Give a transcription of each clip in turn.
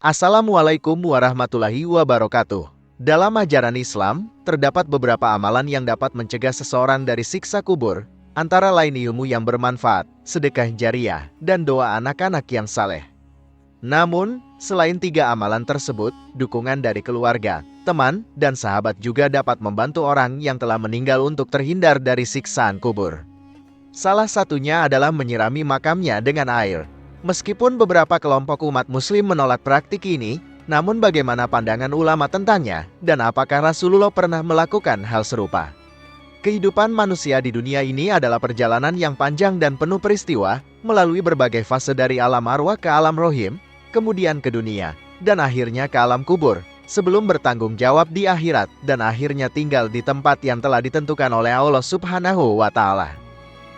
Assalamualaikum warahmatullahi wabarakatuh. Dalam ajaran Islam, terdapat beberapa amalan yang dapat mencegah seseorang dari siksa kubur, antara lain ilmu yang bermanfaat, sedekah jariah, dan doa anak-anak yang saleh. Namun, selain tiga amalan tersebut, dukungan dari keluarga, teman, dan sahabat juga dapat membantu orang yang telah meninggal untuk terhindar dari siksaan kubur. Salah satunya adalah menyirami makamnya dengan air. Meskipun beberapa kelompok umat muslim menolak praktik ini, namun bagaimana pandangan ulama tentangnya, dan apakah Rasulullah pernah melakukan hal serupa? Kehidupan manusia di dunia ini adalah perjalanan yang panjang dan penuh peristiwa, melalui berbagai fase dari alam arwah ke alam rohim, kemudian ke dunia, dan akhirnya ke alam kubur, sebelum bertanggung jawab di akhirat, dan akhirnya tinggal di tempat yang telah ditentukan oleh Allah Subhanahu wa Ta'ala.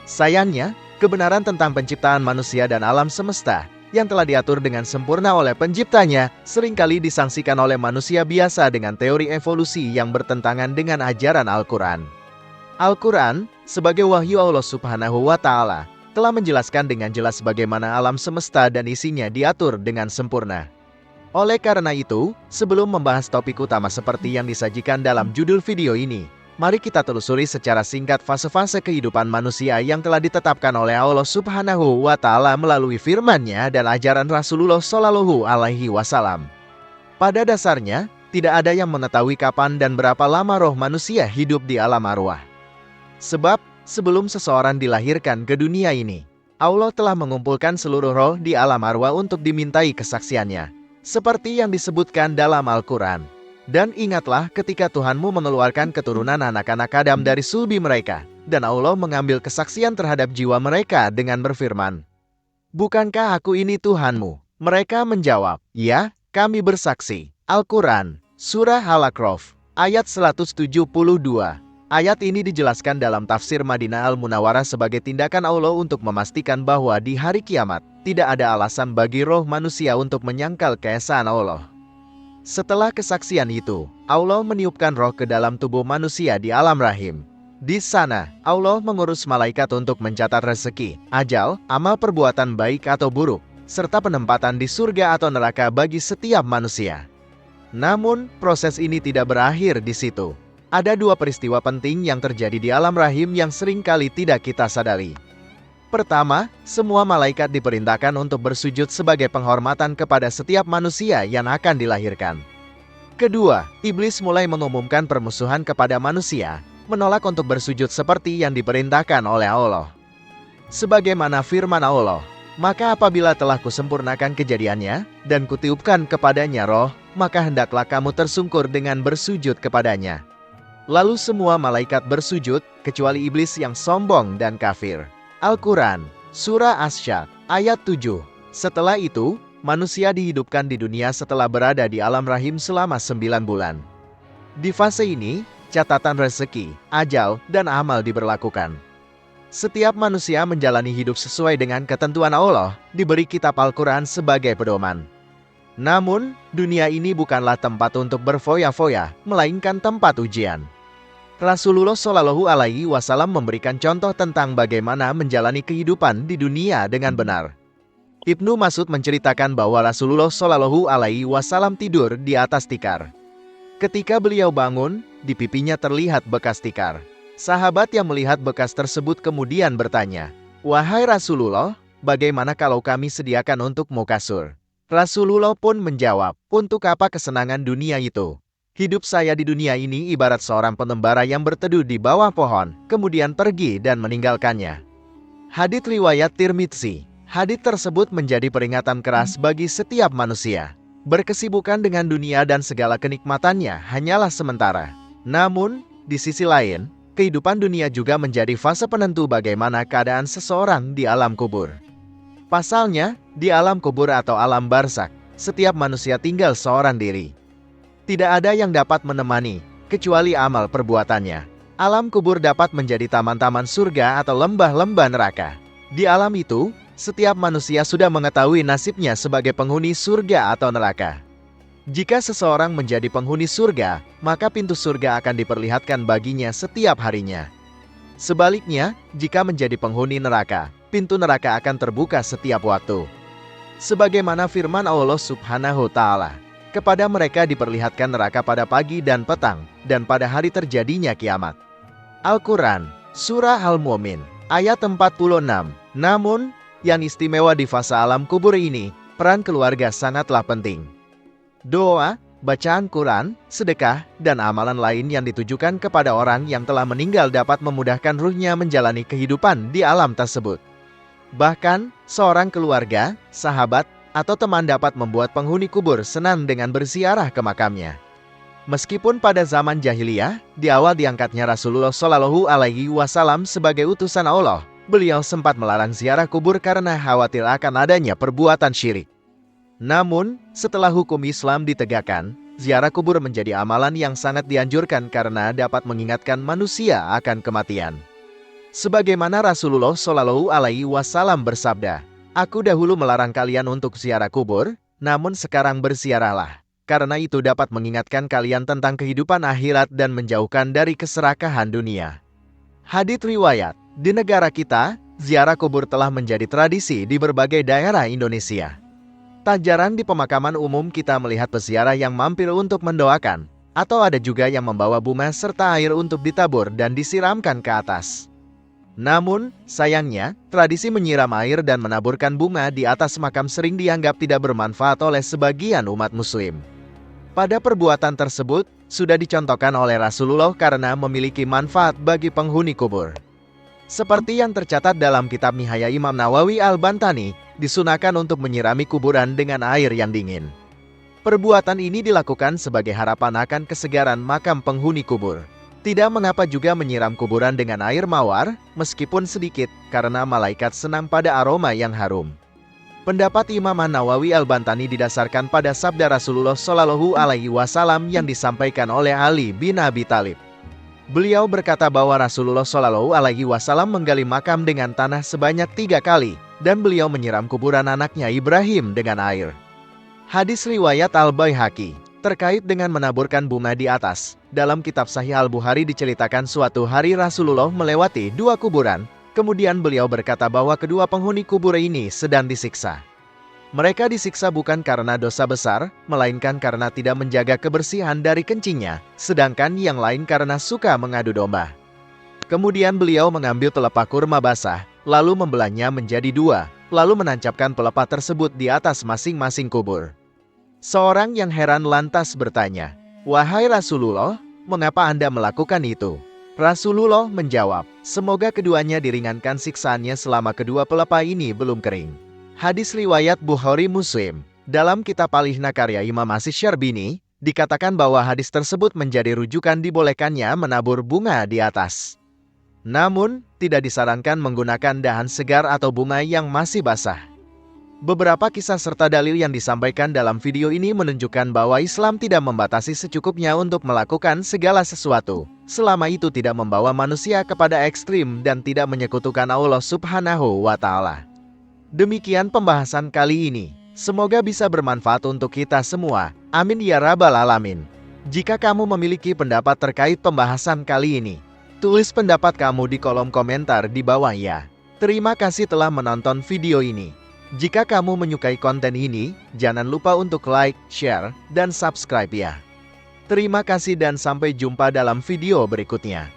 Sayangnya, kebenaran tentang penciptaan manusia dan alam semesta yang telah diatur dengan sempurna oleh penciptanya seringkali disangsikan oleh manusia biasa dengan teori evolusi yang bertentangan dengan ajaran Al-Quran. Al-Quran, sebagai wahyu Allah Subhanahu wa Ta'ala, telah menjelaskan dengan jelas bagaimana alam semesta dan isinya diatur dengan sempurna. Oleh karena itu, sebelum membahas topik utama seperti yang disajikan dalam judul video ini, mari kita telusuri secara singkat fase-fase kehidupan manusia yang telah ditetapkan oleh Allah Subhanahu wa Ta'ala melalui firman-Nya dan ajaran Rasulullah Shallallahu Alaihi Wasallam. Pada dasarnya, tidak ada yang mengetahui kapan dan berapa lama roh manusia hidup di alam arwah. Sebab, sebelum seseorang dilahirkan ke dunia ini, Allah telah mengumpulkan seluruh roh di alam arwah untuk dimintai kesaksiannya, seperti yang disebutkan dalam Al-Quran. Dan ingatlah ketika Tuhanmu mengeluarkan keturunan anak-anak Adam dari sulbi mereka, dan Allah mengambil kesaksian terhadap jiwa mereka dengan berfirman, "Bukankah aku ini Tuhanmu?" Mereka menjawab, "Ya, kami bersaksi." Al-Quran, Surah Al-A'raf, ayat 172. Ayat ini dijelaskan dalam tafsir Madinah Al-Munawwarah sebagai tindakan Allah untuk memastikan bahwa di hari kiamat, tidak ada alasan bagi roh manusia untuk menyangkal keesaan Allah. Setelah kesaksian itu, Allah meniupkan roh ke dalam tubuh manusia di alam rahim. Di sana, Allah mengurus malaikat untuk mencatat rezeki, ajal, amal perbuatan baik atau buruk, serta penempatan di surga atau neraka bagi setiap manusia. Namun, proses ini tidak berakhir di situ. Ada dua peristiwa penting yang terjadi di alam rahim yang seringkali tidak kita sadari. Pertama, semua malaikat diperintahkan untuk bersujud sebagai penghormatan kepada setiap manusia yang akan dilahirkan. Kedua, iblis mulai mengumumkan permusuhan kepada manusia, menolak untuk bersujud seperti yang diperintahkan oleh Allah. Sebagaimana firman Allah, "Maka apabila telah kusempurnakan kejadiannya, dan kutiupkan kepadanya roh, maka hendaklah kamu tersungkur dengan bersujud kepadanya." Lalu semua malaikat bersujud, kecuali iblis yang sombong dan kafir. Al-Quran, Surah Asy-Syadd, ayat 7. Setelah itu, manusia dihidupkan di dunia setelah berada di alam rahim selama 9 bulan. Di fase ini, catatan rezeki, ajal, dan amal diberlakukan. Setiap manusia menjalani hidup sesuai dengan ketentuan Allah, diberi kitab Al-Quran sebagai pedoman. Namun, dunia ini bukanlah tempat untuk berfoya-foya, melainkan tempat ujian. Rasulullah Shallallahu Alaihi Wasallam memberikan contoh tentang bagaimana menjalani kehidupan di dunia dengan benar. Ibnu Mas'ud menceritakan bahwa Rasulullah Shallallahu Alaihi Wasallam tidur di atas tikar. Ketika beliau bangun, di pipinya terlihat bekas tikar. Sahabat yang melihat bekas tersebut kemudian bertanya, "Wahai Rasulullah, bagaimana kalau kami sediakan untukmu kasur?" Rasulullah pun menjawab, "Untuk apa kesenangan dunia itu? Hidup saya di dunia ini ibarat seorang pengembara yang berteduh di bawah pohon, kemudian pergi dan meninggalkannya." Hadits riwayat Tirmidzi. Hadits tersebut menjadi peringatan keras bagi setiap manusia. Berkesibukan dengan dunia dan segala kenikmatannya hanyalah sementara. Namun, di sisi lain, kehidupan dunia juga menjadi fase penentu bagaimana keadaan seseorang di alam kubur. Pasalnya, di alam kubur atau alam barzakh, setiap manusia tinggal seorang diri. Tidak ada yang dapat menemani, kecuali amal perbuatannya. Alam kubur dapat menjadi taman-taman surga atau lembah-lembah neraka. Di alam itu, setiap manusia sudah mengetahui nasibnya sebagai penghuni surga atau neraka. Jika seseorang menjadi penghuni surga, maka pintu surga akan diperlihatkan baginya setiap harinya. Sebaliknya, jika menjadi penghuni neraka, pintu neraka akan terbuka setiap waktu. Sebagaimana firman Allah Subhanahu wa Ta'ala, kepada mereka diperlihatkan neraka pada pagi dan petang, dan pada hari terjadinya kiamat. Al-Quran, Surah Al-Mu'min, ayat 46. Namun, yang istimewa di fase alam kubur ini, peran keluarga sangatlah penting. Doa, bacaan Quran, sedekah, dan amalan lain yang ditujukan kepada orang yang telah meninggal dapat memudahkan ruhnya menjalani kehidupan di alam tersebut. Bahkan, seorang keluarga, sahabat, atau teman dapat membuat penghuni kubur senang dengan berziarah ke makamnya. Meskipun pada zaman jahiliyah, di awal diangkatnya Rasulullah Shallallahu Alaihi Wasallam sebagai utusan Allah, beliau sempat melarang ziarah kubur karena khawatir akan adanya perbuatan syirik. Namun, setelah hukum Islam ditegakkan, ziarah kubur menjadi amalan yang sangat dianjurkan karena dapat mengingatkan manusia akan kematian. Sebagaimana Rasulullah Shallallahu Alaihi Wasallam bersabda, "Aku dahulu melarang kalian untuk ziarah kubur, namun sekarang berziarahlah, karena itu dapat mengingatkan kalian tentang kehidupan akhirat dan menjauhkan dari keserakahan dunia." Hadits riwayat, di negara kita, ziarah kubur telah menjadi tradisi di berbagai daerah Indonesia. Tak jarang di pemakaman umum kita melihat peziarah yang mampir untuk mendoakan, atau ada juga yang membawa bunga serta air untuk ditabur dan disiramkan ke atas. Namun, sayangnya, tradisi menyiram air dan menaburkan bunga di atas makam sering dianggap tidak bermanfaat oleh sebagian umat muslim. Pada perbuatan tersebut, sudah dicontohkan oleh Rasulullah karena memiliki manfaat bagi penghuni kubur. Seperti yang tercatat dalam kitab Nihaya Imam Nawawi Al-Bantani, disunahkan untuk menyirami kuburan dengan air yang dingin. Perbuatan ini dilakukan sebagai harapan akan kesegaran makam penghuni kubur. Tidak mengapa juga menyiram kuburan dengan air mawar, meskipun sedikit, karena malaikat senang pada aroma yang harum. Pendapat Imam Nawawi Al-Bantani didasarkan pada sabda Rasulullah Shallallahu Alaihi Wasallam yang disampaikan oleh Ali bin Abi Thalib. Beliau berkata bahwa Rasulullah Shallallahu Alaihi Wasallam menggali makam dengan tanah sebanyak 3 kali, dan beliau menyiram kuburan anaknya Ibrahim dengan air. Hadis riwayat Al-Baihaqi terkait dengan menaburkan bunga di atas. Dalam kitab Sahih Al-Bukhari diceritakan suatu hari Rasulullah melewati 2 kuburan, kemudian beliau berkata bahwa kedua penghuni kubur ini sedang disiksa. Mereka disiksa bukan karena dosa besar, melainkan karena tidak menjaga kebersihan dari kencingnya, sedangkan yang lain karena suka mengadu domba. Kemudian beliau mengambil pelepah kurma basah, lalu membelahnya menjadi 2, lalu menancapkan pelepah tersebut di atas masing-masing kubur. Seorang yang heran lantas bertanya, "Wahai Rasulullah, mengapa Anda melakukan itu?" Rasulullah menjawab, "Semoga keduanya diringankan siksaannya selama kedua pelepah ini belum kering." Hadis riwayat Bukhari Muslim. Dalam kitab Al-Ihna karya Imam Asy-Syarbini, dikatakan bahwa hadis tersebut menjadi rujukan dibolehkannya menabur bunga di atas. Namun, tidak disarankan menggunakan dahan segar atau bunga yang masih basah. Beberapa kisah serta dalil yang disampaikan dalam video ini menunjukkan bahwa Islam tidak membatasi secukupnya untuk melakukan segala sesuatu, selama itu tidak membawa manusia kepada ekstrim dan tidak menyekutukan Allah Subhanahu wa Ta'ala. Demikian pembahasan kali ini. Semoga bisa bermanfaat untuk kita semua. Amin ya Rabbal Alamin. Jika kamu memiliki pendapat terkait pembahasan kali ini, tulis pendapat kamu di kolom komentar di bawah ya. Terima kasih telah menonton video ini. Jika kamu menyukai konten ini, jangan lupa untuk like, share, dan subscribe ya. Terima kasih dan sampai jumpa dalam video berikutnya.